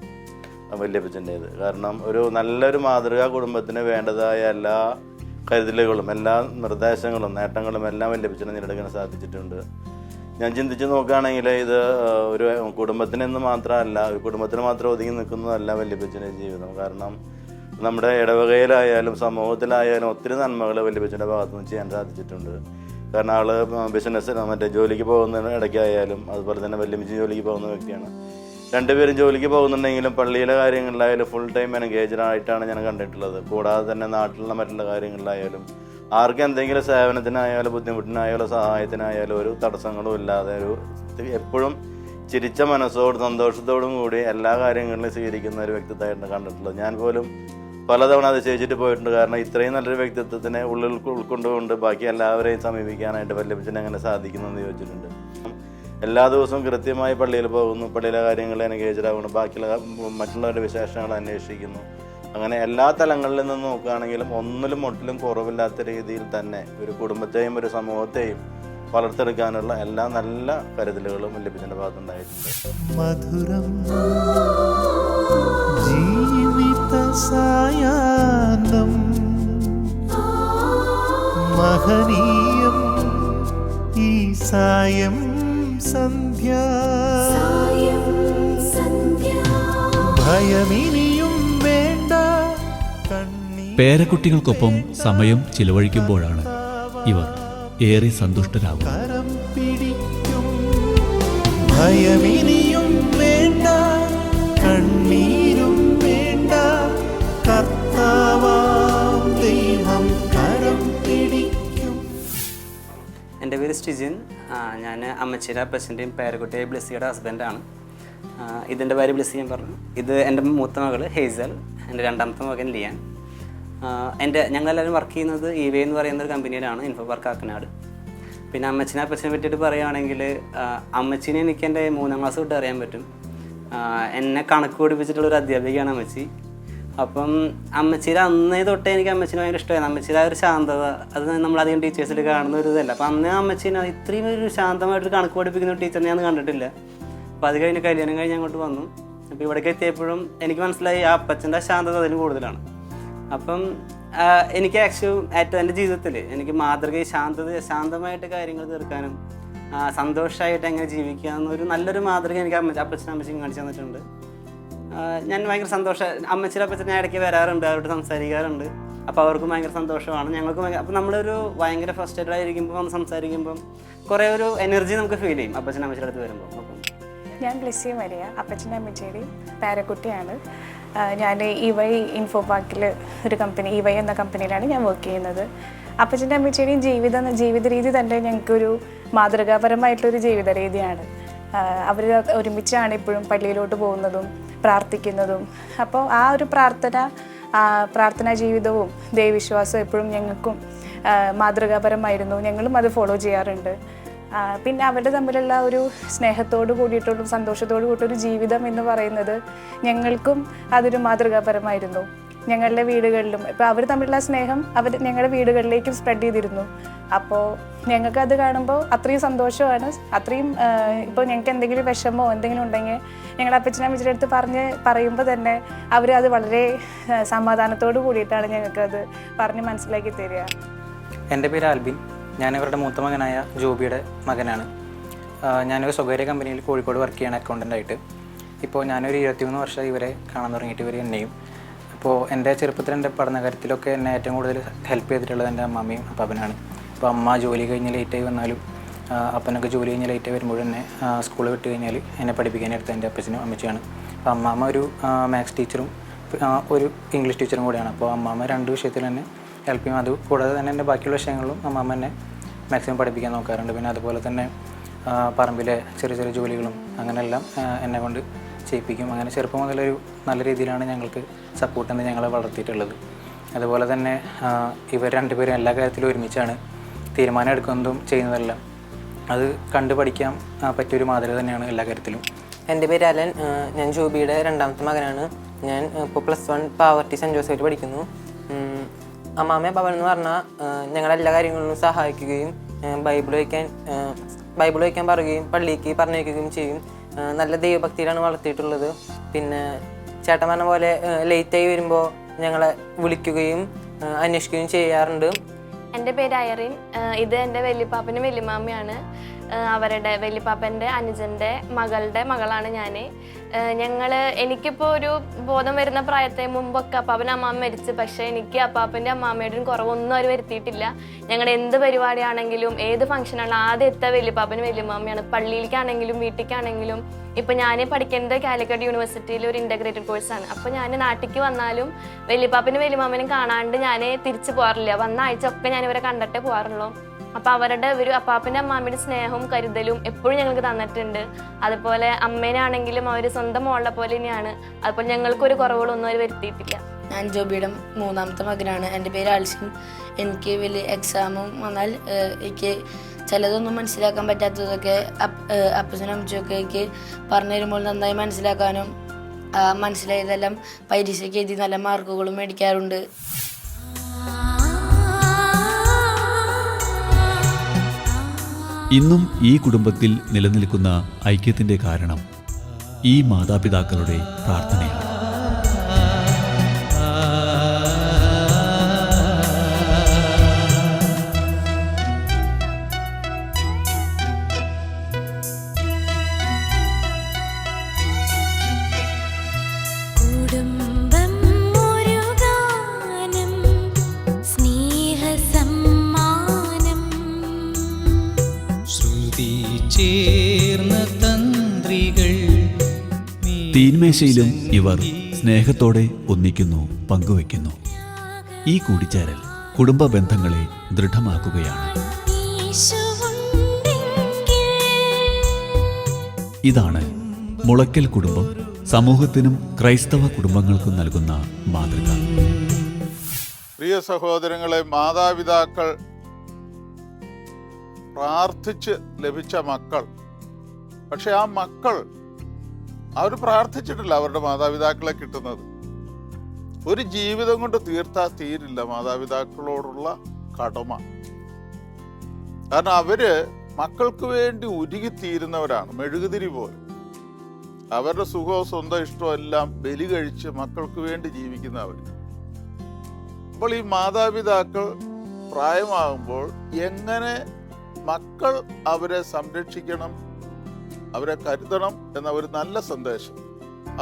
Speaker 13: വല്യപ്പച്ചൻ്റേത്. കാരണം ഒരു നല്ലൊരു മാതൃകാ കുടുംബത്തിന് വേണ്ടതായ എല്ലാ കരുതലുകളും എല്ലാ നിർദ്ദേശങ്ങളും നേട്ടങ്ങളും എല്ലാം വല്യപ്പച്ചനെ നേടിയെടുക്കാൻ സാധിച്ചിട്ടുണ്ട്. ഞാൻ ചിന്തിച്ച് നോക്കുകയാണെങ്കിൽ ഇത് ഒരു കുടുംബത്തിനെന്ന് മാത്രമല്ല, ഒരു കുടുംബത്തിന് മാത്രം ഒതുങ്ങി നിൽക്കുന്നതല്ല വല്യപ്പച്ചൻ്റെ ജീവിതം. കാരണം നമ്മുടെ ഇടവകയിലായാലും സമൂഹത്തിലായാലും ഒത്തിരി നന്മകൾ വല്യപ്പച്ചൻ്റെ ഭാഗത്തുനിന്ന് ചെയ്യാൻ സാധിച്ചിട്ടുണ്ട്. കാരണം ആള് ബിസിനസ് ജോലിക്ക് പോകുന്ന ഇടയ്ക്കായാലും അതുപോലെ തന്നെ വല്യമ്മച്ചി ജോലിക്ക് പോകുന്ന വ്യക്തിയാണ്. രണ്ടുപേരും ജോലിക്ക് പോകുന്നുണ്ടെങ്കിലും പള്ളിയിലെ കാര്യങ്ങളിലായാലും ഫുൾ ടൈം എൻഗേജ്ഡ് ആയിട്ടാണ് ഞാൻ കണ്ടിട്ടുള്ളത്. കൂടാതെ തന്നെ നാട്ടിലുള്ള മറ്റുള്ള കാര്യങ്ങളിലായാലും ആർക്കും എന്തെങ്കിലും സേവനത്തിനായാലും ബുദ്ധിമുട്ടിനായാലും സഹായത്തിനായാലും ഒരു തടസ്സങ്ങളും ഇല്ലാതെ ഒരു എപ്പോഴും ചിരിച്ച മനസ്സോടും സന്തോഷത്തോടും കൂടി എല്ലാ കാര്യങ്ങളിലും സ്വീകരിക്കുന്ന ഒരു വ്യക്തിത്വമായിട്ടാണ് കണ്ടിട്ടുള്ളത്. ഞാൻ പോലും പലതവണ അതിശയിച്ചിട്ട് പോയിട്ടുണ്ട്. കാരണം ഇത്രയും നല്ലൊരു വ്യക്തിത്വത്തിനെ ഉൾക്കൊണ്ടുകൊണ്ട് ബാക്കി എല്ലാവരെയും സമീപിക്കാനായിട്ട് വല്യപ്പച്ചനെ അങ്ങനെ സാധിക്കുന്നെന്ന് ചോദിച്ചിട്ടുണ്ട്. എല്ലാ ദിവസവും കൃത്യമായി പള്ളിയിൽ പോകുന്നു, പള്ളിയിലെ കാര്യങ്ങളിൽ എൻഗേജ്ഡ് ആവുന്നു, ബാക്കിയുള്ള മറ്റുള്ളവരുടെ വിശേഷങ്ങൾ അന്വേഷിക്കുന്നു. അങ്ങനെ എല്ലാ തലങ്ങളിൽ നിന്നും നോക്കുകയാണെങ്കിലും ഒന്നിലും ഒട്ടിലും കുറവില്ലാത്ത രീതിയിൽ തന്നെ ഒരു കുടുംബത്തെയും ഒരു സമൂഹത്തെയും വളർത്തെടുക്കാനുള്ള എല്ലാ നല്ല കരുതലുകളും വല്യപ്പച്ചൻ്റെ ഭാഗത്തുണ്ടായിട്ടുണ്ട്.
Speaker 1: മധുരം ജീവിത സായാഹ്നം മഹനീയം ഈ സായം സന്ധ്യ ഭയമിനിയും വേണ്ട.
Speaker 3: പേരക്കുട്ടികൾക്കൊപ്പം സമയം ചിലവഴിക്കുമ്പോഴാണ് ഇവർ ഏറെ സന്തുഷ്ടരാകും.
Speaker 1: കരം പിടിക്കും ഭയമിനിയും വേണ്ട, കണ്ണീരും വേണ്ട, കർത്താവാം ദൈവം കരം പിടിക്കും.
Speaker 14: എൻ്റെ പേര് സ്റ്റിജിൻ. ഞാൻ അമ്മച്ചിയുടെ അപ്പച്ചൻ്റെയും പേരക്കുട്ടിയെ ബ്ലെസ്സിയുടെ ഹസ്ബൻഡാണ്. ഇതിൻ്റെ പേര് ബ്ലെസ്സി ഞാൻ പറഞ്ഞു. ഇത് എൻ്റെ മൂത്ത മകൾ ഹേസൽ, എൻ്റെ രണ്ടാമത്തെ മകൻ ലിയാൻ. ഞങ്ങളെല്ലാവരും വർക്ക് ചെയ്യുന്നത് EVA എന്ന് പറയുന്ന ഒരു കമ്പനിയിലാണ്, ഇൻഫോ പാർക്ക് കാക്കനാട്. പിന്നെ അമ്മച്ചിനെ അപ്പച്ചനെ പറ്റിയിട്ട് പറയുകയാണെങ്കിൽ അമ്മച്ചിനെ എനിക്ക് എൻ്റെ 3ാം ക്ലാസ് തൊട്ട് അറിയാൻ പറ്റും. എന്നെ കണക്ക് പഠിപ്പിച്ചിട്ടുള്ളൊരു അധ്യാപികയാണ് അമ്മച്ചി. അപ്പം അമ്മച്ചിയുടെ അന്നേ തൊട്ടേ എനിക്ക് അമ്മച്ചിനെ ഭയങ്കര ഇഷ്ടമായിരുന്നു. അമ്മച്ചിയുടെ ആ ഒരു ശാന്തത അത് നമ്മളധികം ടീച്ചേഴ്സിൽ കാണുന്ന ഒരു ഇതല്ല. അപ്പം അന്നേ അമ്മച്ചിനെ ഇത്രയും ഒരു ശാന്തമായിട്ടൊരു കണക്ക് പഠിപ്പിക്കുന്ന ഒരു ടീച്ചറിനെ ഞാൻ കണ്ടിട്ടില്ല. അപ്പോൾ അത് കഴിഞ്ഞ് കല്യാണം കഴിഞ്ഞ് അങ്ങോട്ട് വന്നു. അപ്പോൾ ഇവിടേക്ക് എത്തിയപ്പോഴും എനിക്ക് മനസ്സിലായി ആ അപ്പച്ചൻ്റെ ശാന്തത അതിന് കൂടുതലാണ്. അപ്പം എനിക്ക് ഏറ്റവും എൻ്റെ ജീവിതത്തിൽ എനിക്ക് മാതൃകയെ ശാന്തമായിട്ട് കാര്യങ്ങൾ തീർക്കാനും സന്തോഷമായിട്ട് എങ്ങനെ ജീവിക്കുക എന്നൊരു നല്ലൊരു മാതൃക എനിക്ക് അപ്പച്ചനും അമ്മച്ചിയും കാണിച്ചു തന്നിട്ടുണ്ട്. ഞാൻ ഭയങ്കര സന്തോഷം. അമ്മച്ചിയുടെ അപ്പച്ചൻ ഞാൻ ഇടയ്ക്ക് വരാറുണ്ട്, അവരോട് സംസാരിക്കാറുണ്ട്. അപ്പോൾ അവർക്കും ഭയങ്കര സന്തോഷമാണ്, ഞങ്ങൾക്കും അപ്പോൾ നമ്മളൊരു ഭയങ്കര ഫ്രസ്ട്രേറ്റഡ് ആയിരിക്കുമ്പോൾ വന്ന് സംസാരിക്കുമ്പം കുറേ ഒരു എനർജി നമുക്ക് ഫീൽ ചെയ്യും അപ്പച്ചനും അമ്മച്ചിയുടെ അടുത്ത് വരുമ്പോൾ. അപ്പം
Speaker 15: ഞാൻ ബ്ലെസ്സി മരിയ, അപ്പച്ചൻ്റെ അമ്മച്ചിയുടെയും പേരക്കുട്ടിയാണ്. ഞാൻ EY ഇൻഫോ പാർക്കിൽ ഒരു കമ്പനി, EY എന്ന കമ്പനിയിലാണ് ഞാൻ വർക്ക് ചെയ്യുന്നത്. അപ്പച്ചൻ്റെ അമ്മച്ചിയുടെയും ജീവിത രീതി തന്നെ ഞങ്ങൾക്കൊരു മാതൃകാപരമായിട്ടുള്ളൊരു ജീവിത രീതിയാണ്. അവർ ഒരുമിച്ചാണ് ഇപ്പോഴും പള്ളിയിലോട്ട് പോകുന്നതും പ്രാർത്ഥിക്കുന്നതും. അപ്പോൾ ആ ഒരു പ്രാർത്ഥനാ ജീവിതവും ദൈവവിശ്വാസവും എപ്പോഴും ഞങ്ങൾക്കും മാതൃകാപരമായിരുന്നു. ഞങ്ങളും അത് ഫോളോ ചെയ്യാറുണ്ട്. പിന്നെ അവരുടെ തമ്മിലുള്ള ഒരു സ്നേഹത്തോട് കൂടിയിട്ടുള്ള സന്തോഷത്തോട് കൂടിയൊരു ജീവിതം എന്ന് പറയുന്നത് ഞങ്ങൾക്കും അതൊരു മാതൃകാപരമായിരുന്നു. ഞങ്ങളുടെ വീടുകളിലും ഇപ്പോൾ അവർ തമ്മിലുള്ള സ്നേഹം ഞങ്ങളുടെ വീടുകളിലേക്കും സ്പ്രെഡ് ചെയ്തിരുന്നു. അപ്പോൾ ഞങ്ങൾക്കത് കാണുമ്പോൾ അത്രയും സന്തോഷമാണ്. അത്രയും ഇപ്പോൾ ഞങ്ങൾക്ക് എന്തെങ്കിലും വിഷമോ എന്തെങ്കിലും ഉണ്ടെങ്കിൽ ഞങ്ങളുടെ അപ്പച്ചനും അമ്മച്ചിയുടെ അടുത്ത് പറയുമ്പോൾ തന്നെ അവരത് വളരെ സമാധാനത്തോട് കൂടിയിട്ടാണ് ഞങ്ങൾക്കത് പറഞ്ഞ് മനസ്സിലാക്കി തരിക.
Speaker 16: എൻ്റെ പേര് ആൽബിൻ. ഞാൻ ഇവരുടെ മൂത്ത മകനായ ജോബിയുടെ മകനാണ്. ഞാനൊരു സ്വകാര്യ കമ്പനിയിൽ കോഴിക്കോട് വർക്ക് ചെയ്യണ അക്കൗണ്ടൻ്റായിട്ട്. ഇപ്പോൾ ഞാനൊരു 21 വർഷമായി ഇവരെ കാണാൻ തുടങ്ങിയിട്ട്, ഇവർ എന്നെയും. അപ്പോൾ എൻ്റെ ചെറുപ്പത്തിൽ എൻ്റെ പഠനകാര്യത്തിലൊക്കെ എന്നെ ഏറ്റവും കൂടുതൽ ഹെൽപ്പ് ചെയ്തിട്ടുള്ളത് എൻ്റെ അമ്മമ്മയും അപ്പാപ്പനാണ്. ഇപ്പോൾ അമ്മ ജോലി കഴിഞ്ഞ് ലേറ്റായി വന്നാലും അപ്പനൊക്കെ ജോലി കഴിഞ്ഞ് ലേറ്റായി വരുമ്പോൾ തന്നെ സ്കൂളിൽ വിട്ട് കഴിഞ്ഞാൽ എന്നെ പഠിപ്പിക്കാനെടുത്ത എൻ്റെ അപ്പച്ചനും അമ്മച്ചിയാണ്. അപ്പോൾ അമ്മാമ്മ ഒരു മാത്സ് ടീച്ചറും ഒരു ഇംഗ്ലീഷ് ടീച്ചറും കൂടെയാണ്. അപ്പോൾ അമ്മാമ്മ 2 വിഷയത്തിൽ തന്നെ ഹെൽപ്പ് ചെയ്യും. അത് കൂടാതെ തന്നെ എൻ്റെ ബാക്കിയുള്ള വിഷയങ്ങളിലും അമ്മാമ്മ എന്നെ മാക്സിമം പഠിപ്പിക്കാൻ നോക്കാറുണ്ട്. പിന്നെ അതുപോലെ തന്നെ പറമ്പിലെ ചെറിയ ചെറിയ ജോലികളും അങ്ങനെയെല്ലാം എന്നെ കൊണ്ട് ചെയ്യിപ്പിക്കും. അങ്ങനെ ചെറുപ്പം മുതലൊരു നല്ല രീതിയിലാണ് ഞങ്ങൾക്ക് സപ്പോർട്ട് എന്ന് ഞങ്ങളെ വളർത്തിയിട്ടുള്ളത്. അതുപോലെ തന്നെ ഇവർ രണ്ടുപേരും എല്ലാ കാര്യത്തിലും ഒരുമിച്ചാണ് തീരുമാനം എടുക്കുന്നതും ചെയ്യുന്നതെല്ലാം. അത് കണ്ടു പഠിക്കാൻ പറ്റിയൊരു മാതൃക തന്നെയാണ് എല്ലാ കാര്യത്തിലും.
Speaker 17: എൻ്റെ പേര് അലൻ. ഞാൻ ജോബിയുടെ 2ാമത്തെ മകനാണ്. ഞാൻ ഇപ്പോൾ +1 പാവർട്ടി സെൻറ്റ് ജോസഫിൽ പഠിക്കുന്നു. അമ്മാമ്മ ഭവൻ എന്ന് പറഞ്ഞാൽ ഞങ്ങളെല്ലാ കാര്യങ്ങളിലും സഹായിക്കുകയും ബൈബിൾ വയ്ക്കാൻ പറയുകയും പള്ളിക്ക് പറഞ്ഞയക്കുകയും ചെയ്യും. നല്ല ദൈവഭക്തിയിലാണ് വളർത്തിയിട്ടുള്ളത്. പിന്നെ ചേട്ടൻ പറഞ്ഞ പോലെ ലേറ്റായി വരുമ്പോൾ ഞങ്ങളെ വിളിക്കുകയും അന്വേഷിക്കുകയും ചെയ്യാറുണ്ട്.
Speaker 18: എൻ്റെ പേര് ഐറിൻ. ഇത് എൻ്റെ വല്യപ്പാപ്പനും വല്യമാമ്മയാണ്. അവരുടെ വല്യപ്പാപ്പൻ്റെ അനുജൻ്റെ മകളുടെ മകളാണ് ഞാൻ. എനിക്കിപ്പോൾ ഒരു ബോധം വരുന്ന പ്രായത്തെ മുമ്പൊക്കെ അപ്പാപ്പൻ്റെ അമ്മാമ്മ മരിച്ചു. പക്ഷേ എനിക്ക് അപ്പാപ്പൻ്റെ അമ്മാമ്മയുടെ കുറവൊന്നും അവർ വരുത്തിയിട്ടില്ല. ഞങ്ങളുടെ എന്ത് പരിപാടിയാണെങ്കിലും ഏത് ഫംഗ്ഷനാണെങ്കിലും ആദ്യം എത്തുക വല്യപ്പാപ്പനും വല്യമാമ്മയാണ്. പള്ളിയിലേക്കാണെങ്കിലും വീട്ടിലേക്കാണെങ്കിലും. ഇപ്പോൾ ഞാൻ പഠിക്കുന്നത് കാലിക്കറ്റ് യൂണിവേഴ്സിറ്റിയിൽ ഒരു ഇൻ്റഗ്രേറ്റഡ് കോഴ്സാണ്. അപ്പോൾ ഞാൻ നാട്ടിലേക്ക് വന്നാലും വല്യപ്പാപ്പനും വല്യമാമ്മനും കാണാണ്ട് ഞാൻ തിരിച്ചു പോകാറില്ല. വന്ന ആഴ്ച ഒക്കെ ഞാൻ ഇവരെ കണ്ടിട്ടേ പോകാറുള്ളൂ. അപ്പോൾ അവരുടെ അപ്പാപ്പൻ്റെ അമ്മാമ്മയുടെ സ്നേഹവും കരുതലും എപ്പോഴും ഞങ്ങൾക്ക് തന്നിട്ടുണ്ട്. അതുപോലെ അമ്മേനാണെങ്കിലും അവർ സ്വന്തം മോളെ പോലെ തന്നെയാണ്. അതുപോലെ ഞങ്ങൾക്കൊരു കുറവുകളൊന്നും അവർ വരുത്തിയിട്ടില്ല.
Speaker 19: ഞാൻ ജോബിയുടെ 3ാമത്തെ മകനാണ്. എൻ്റെ പേര് ആൽസിൻ. എനിക്ക് വലിയ എക്സാമും വന്നാൽ എനിക്ക് ചിലതൊന്നും മനസ്സിലാക്കാൻ പറ്റാത്തതൊക്കെ അപ്പച്ചനും അമ്മച്ചൊക്കെ എനിക്ക് പറഞ്ഞു തരുമ്പോൾ നന്നായി മനസ്സിലാക്കാനും മനസ്സിലായതെല്ലാം പരീക്ഷയ്ക്ക് എഴുതി നല്ല മാർക്കുകളും മേടിക്കാറുണ്ട്.
Speaker 3: ഇന്നും ഈ കുടുംബത്തിൽ നിലനിൽക്കുന്ന ഐക്യത്തിൻ്റെ കാരണം ഈ മാതാപിതാക്കളുടെ പ്രാർത്ഥനയാണ്. തീന്മേശയിലും ഇവർ സ്നേഹത്തോടെ ഒന്നിക്കുന്നു, പങ്കുവയ്ക്കുന്നു. ഈ കൂടിച്ചേരൽ കുടുംബ ബന്ധങ്ങളെ ദൃഢമാക്കുകയാണ്. ഇതാണ് മുളയ്ക്കൽ കുടുംബം സമൂഹത്തിനും ക്രൈസ്തവ കുടുംബങ്ങൾക്കും നൽകുന്ന മാതൃക.
Speaker 2: പ്രിയ സഹോദരങ്ങളെ, മാതാപിതാക്കൾ പ്രാർത്ഥിച്ച് ലഭിച്ച മക്കൾ, പക്ഷെ ആ മക്കൾ അവർ പ്രാർത്ഥിച്ചിട്ടില്ല അവരുടെ മാതാപിതാക്കളെ കിട്ടുന്നത്. ഒരു ജീവിതം കൊണ്ട് തീർത്താൽ തീരില്ല മാതാപിതാക്കളോടുള്ള കടമ. കാരണം അവര് മക്കൾക്ക് വേണ്ടി ഉരുകിത്തീരുന്നവരാണ്, മെഴുകുതിരി പോലെ. അവരുടെ സുഖവും സ്വന്തം ഇഷ്ടവും എല്ലാം ബലി കഴിച്ച് മക്കൾക്ക് വേണ്ടി ജീവിക്കുന്നവർ. അപ്പോൾ ഈ മാതാപിതാക്കൾ പ്രായമാകുമ്പോൾ എങ്ങനെ മക്കൾ അവരെ സംരക്ഷിക്കണം, അവരെ കരുതണം എന്ന ഒരു നല്ല സന്ദേശം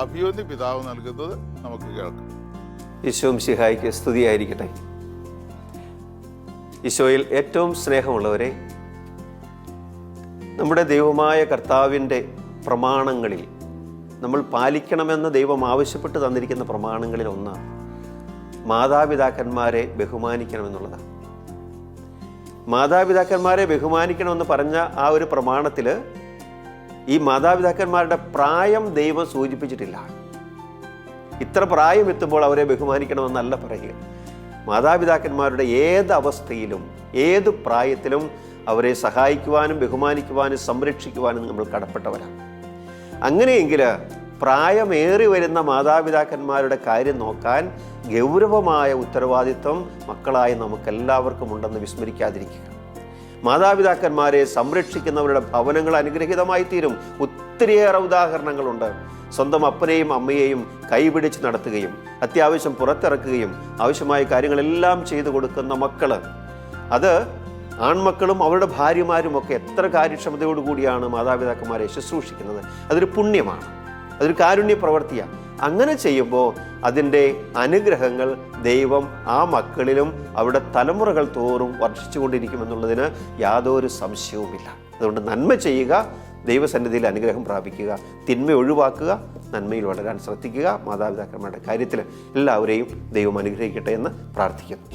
Speaker 2: അഭിയോന്യ പിതാവ് നൽകുന്നത് നമുക്ക് കേൾക്കാം.
Speaker 20: ഈശോ മിശിഹായ്ക്ക് സ്തുതിയായിരിക്കട്ടെ. ഈശോയിൽ ഏറ്റവും സ്നേഹമുള്ളവരെ, നമ്മുടെ ദൈവമായ കർത്താവിൻ്റെ പ്രമാണങ്ങളിൽ നമ്മൾ പാലിക്കണമെന്ന് ദൈവം ആവശ്യപ്പെട്ട് തന്നിരിക്കുന്ന പ്രമാണങ്ങളിൽ ഒന്നാണ് മാതാപിതാക്കന്മാരെ ബഹുമാനിക്കണമെന്നുള്ളതാണ്. മാതാപിതാക്കന്മാരെ ബഹുമാനിക്കണമെന്ന് പറഞ്ഞ ആ ഒരു പ്രമാണത്തിൽ ഈ മാതാപിതാക്കന്മാരുടെ പ്രായം ദൈവം സൂചിപ്പിച്ചിട്ടില്ല. ഇത്ര പ്രായം എത്തുമ്പോൾ അവരെ ബഹുമാനിക്കണമെന്നല്ല പറയുക. മാതാപിതാക്കന്മാരുടെ ഏത് അവസ്ഥയിലും ഏത് പ്രായത്തിലും അവരെ സഹായിക്കുവാനും ബഹുമാനിക്കുവാനും സംരക്ഷിക്കുവാനും നമ്മൾ കടപ്പെട്ടവരാണ്. അങ്ങനെയെങ്കിൽ പ്രായമേറി വരുന്ന മാതാപിതാക്കന്മാരുടെ കാര്യം നോക്കാൻ ഗൗരവമായ ഉത്തരവാദിത്വം മക്കളായ നമുക്കെല്ലാവർക്കും ഉണ്ടെന്ന് വിസ്മരിക്കാതിരിക്കുക. മാതാപിതാക്കന്മാരെ സംരക്ഷിക്കുന്നവരുടെ ഭവനങ്ങൾ അനുഗ്രഹീതമായി തീരും. ഒത്തിരിയേറെ ഉദാഹരണങ്ങളുണ്ട്. സ്വന്തം അപ്പനെയും അമ്മയെയും കൈപിടിച്ച് നടത്തുകയും അത്യാവശ്യം പുറത്തിറക്കുകയും ആവശ്യമായ കാര്യങ്ങളെല്ലാം ചെയ്തു കൊടുക്കുന്ന മക്കള്, അത് ആൺമക്കളും അവരുടെ ഭാര്യമാരും ഒക്കെ എത്ര കാര്യക്ഷമതയോടുകൂടിയാണ് മാതാപിതാക്കന്മാരെ ശുശ്രൂഷിക്കുന്നത്. അതൊരു പുണ്യമാണ്, അതൊരു കാരുണ്യ പ്രവൃത്തിയാണ്. അങ്ങനെ ചെയ്യുമ്പോൾ അതിൻ്റെ അനുഗ്രഹങ്ങൾ ദൈവം ആ മക്കളിലും അവരുടെ തലമുറകൾ തോറും വർഷിച്ചുകൊണ്ടിരിക്കുമെന്നുള്ളതിന് യാതൊരു സംശയവുമില്ല. അതുകൊണ്ട് നന്മ ചെയ്യുക, ദൈവസന്നിധിയിൽ അനുഗ്രഹം പ്രാപിക്കുക, തിന്മ ഒഴിവാക്കുക, നന്മയിൽ വളരാൻ ശ്രദ്ധിക്കുക. മാതാപിതാക്കന്മാരുടെ കാര്യത്തിൽ എല്ലാവരെയും ദൈവം അനുഗ്രഹിക്കട്ടെ എന്ന് പ്രാർത്ഥിക്കുന്നു.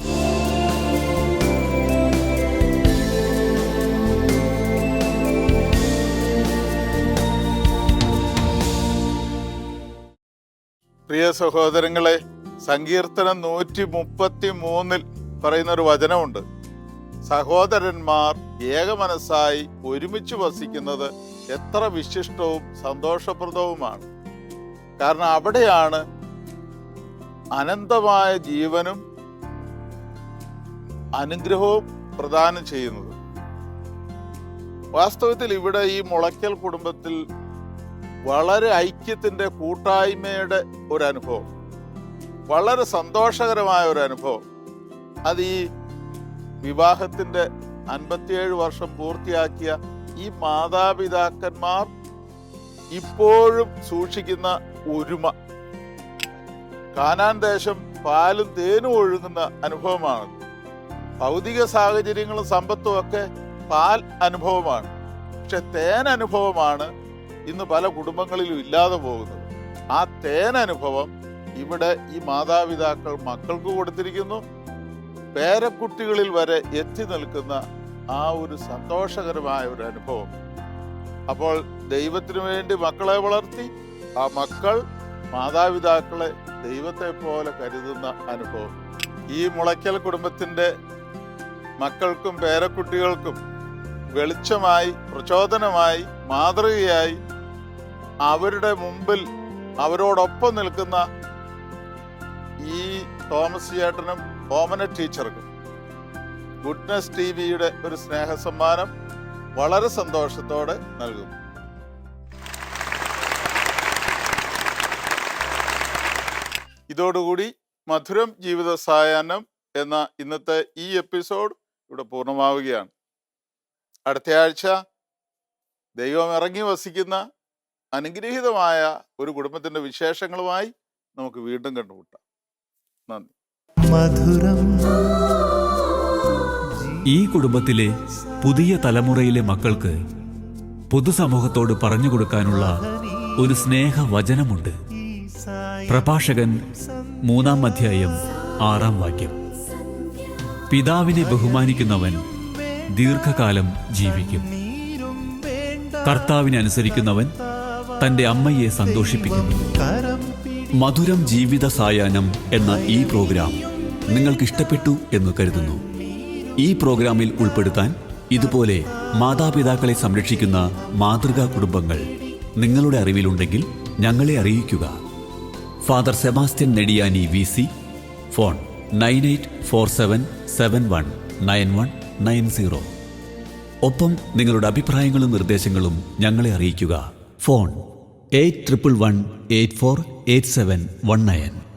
Speaker 2: പ്രിയ സഹോദരങ്ങളെ, സങ്കീർത്തനം 133 പറയുന്നൊരു വചനമുണ്ട്. സഹോദരന്മാർ ഏകമനസ്സായി ഒരുമിച്ച് വസിക്കുന്നത് എത്ര വിശിഷ്ടവും സന്തോഷപ്രദവുമാണ്. കാരണം അവിടെയാണ് അനന്തമായ ജീവനും അനുഗ്രഹവും പ്രദാനം ചെയ്യുന്നത്. വാസ്തവത്തിൽ ഇവിടെ ഈ മുളയ്ക്കൽ കുടുംബത്തിൽ വളരെ ഐക്യത്തിൻ്റെ കൂട്ടായ്മയുടെ ഒരു അനുഭവം, വളരെ സന്തോഷകരമായ ഒരു അനുഭവം. അത് ഈ വിവാഹത്തിൻ്റെ 57 വർഷം പൂർത്തിയാക്കിയ ഈ മാതാപിതാക്കന്മാർ ഇപ്പോഴും സൂക്ഷിക്കുന്ന ഒരുമ, കാനാൻ ദേശം പാലും തേനും ഒഴുകുന്ന അനുഭവമാണ്. ഭൗതിക സാഹചര്യങ്ങളും സമ്പത്തും ഒക്കെ പാൽ അനുഭവമാണ്. പക്ഷെ തേൻ അനുഭവമാണ് ഇന്ന് പല കുടുംബങ്ങളിലും ഇല്ലാതെ പോകുന്നത്. ആ തേൻ അനുഭവം ഇവിടെ ഈ മാതാപിതാക്കൾ മക്കൾക്ക് കൊടുത്തിരിക്കുന്നു. പേരക്കുട്ടികളിൽ വരെ എത്തി നിൽക്കുന്ന ആ ഒരു സന്തോഷകരമായ ഒരു അനുഭവം. അപ്പോൾ ദൈവത്തിനു വേണ്ടി മക്കളെ വളർത്തി ആ മക്കൾ മാതാപിതാക്കളെ ദൈവത്തെ പോലെ കരുതുന്ന അനുഭവം. ഈ മുളയ്ക്കൽ കുടുംബത്തിൻ്റെ മക്കൾക്കും പേരക്കുട്ടികൾക്കും വെളിച്ചമായി, പ്രചോദനമായി, മാതൃകയായി അവരുടെ മുമ്പിൽ അവരോടൊപ്പം നിൽക്കുന്ന ഈ തോമസ് ചേട്ടനും ഓമന ടീച്ചർക്കും ഗുഡ്നസ് ടിവിയുടെ ഒരു സ്നേഹസമ്മാനം വളരെ സന്തോഷത്തോടെ നൽകുന്നു. ഇതോടുകൂടി മധുരം ജീവിത സായാഹ്നം എന്ന ഇന്നത്തെ ഈ എപ്പിസോഡ് ഇവിടെ പൂർണ്ണമാവുകയാണ്. അടുത്ത ആഴ്ച ദൈവം ഇറങ്ങി വസിക്കുന്ന അനുഗ്രഹീതമായ ഒരു കുടുംബത്തിൻ്റെ വിശേഷങ്ങളുമായി നമുക്ക് വീണ്ടും കണ്ടുമുട്ടാം. നന്ദി.
Speaker 3: ഈ കുടുംബത്തിലെ പുതിയ തലമുറയിലെ മക്കൾക്ക് പൊതുസമൂഹത്തോട് പറഞ്ഞു കൊടുക്കാനുള്ള ഒരു സ്നേഹവചനമുണ്ട്. പ്രഭാഷകൻ 3-ാം അധ്യായം 6-ാം വാക്യം. പിതാവിനെ ബഹുമാനിക്കുന്നവൻ ദീർഘകാലം ജീവിക്കും. കർത്താവിനെ അനുസരിക്കുന്നവൻ തൻ്റെ അമ്മയെ സന്തോഷിപ്പിക്കുന്നു. മധുരം ജീവിത സായാഹ്നം എന്ന ഈ പ്രോഗ്രാം നിങ്ങൾക്ക് ഇഷ്ടപ്പെട്ടു എന്ന് കരുതുന്നു. ഈ പ്രോഗ്രാമിൽ ഉൾപ്പെടുത്താൻ ഇതുപോലെ മാതാപിതാക്കളെ സംരക്ഷിക്കുന്ന മാതൃകാ കുടുംബങ്ങൾ നിങ്ങളുടെ അറിവിലുണ്ടെങ്കിൽ ഞങ്ങളെ അറിയിക്കുക. Father Sebastian Nediyani VC, phone 9847719190. ഒപ്പം നിങ്ങളുടെ അഭിപ്രായങ്ങളും നിർദ്ദേശങ്ങളും ഞങ്ങളെ അറിയിക്കുക. ഫോൺ 8111848719.